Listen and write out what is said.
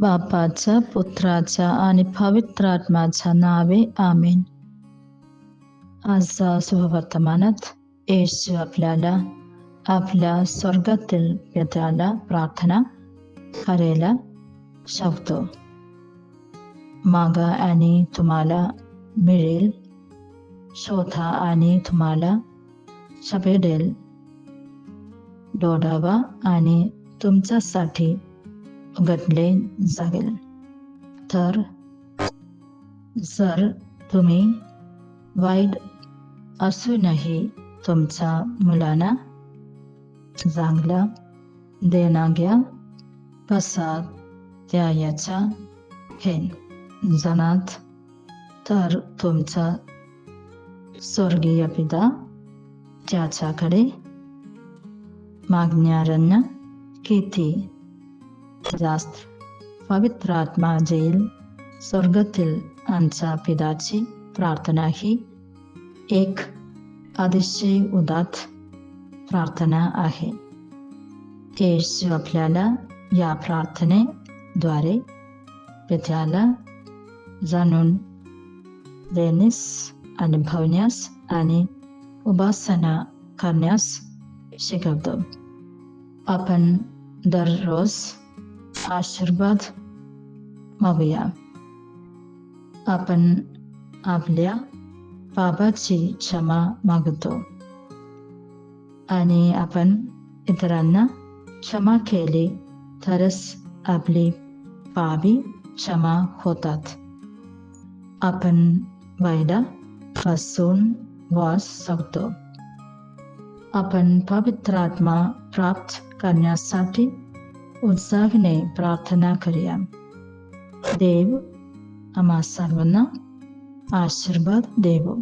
बापाच्या, पुत्राच्या आणि पवित्र आत्म्याच्या नावे आमेन. आजच्या शुभवर्तमानात येशू आपल्याला आपल्या स्वर्गातील पित्याला प्रार्थना करायला सांगतो. मागा आणि तुम्हाला मिळेल, शोधा आणि तुम्हाला सापडेल, दौडावा आणि तुमच्यासाठी उघडले जाईल. तर जर तुम्ही वाईट असूनही तुमच्या मुलांना चांगला देण्याच्या कसा द्यायचा हे जाणात, तर तुमचा स्वर्गीय पिता त्याच्याकडे मागणाऱ्यांना किती जास्त पवित्र आत्मा देईल. स्वर्गातील आमच्या पित्याची प्रार्थना ही एक अतिशय उदात्त प्रार्थना आहे. येशू आपल्याला या प्रार्थनेद्वारे पित्याला जाणून देण्यास, अनुभवण्यास आणि उपासना करण्यास शिकवतो. आपण दररोज आशीर्वाद मागूया. आपण आपल्या पापाची क्षमा मागतो आणि आपण इतरांना क्षमा केली तरच आपली पापे क्षमा होतात. आपण वाईटापासून वाच शकतो. आपण पवित्र आत्मा प्राप्त करण्यासाठी उत्साहाने प्रार्थना करूया. देव आम्हा सर्वांना आशीर्वाद देवो.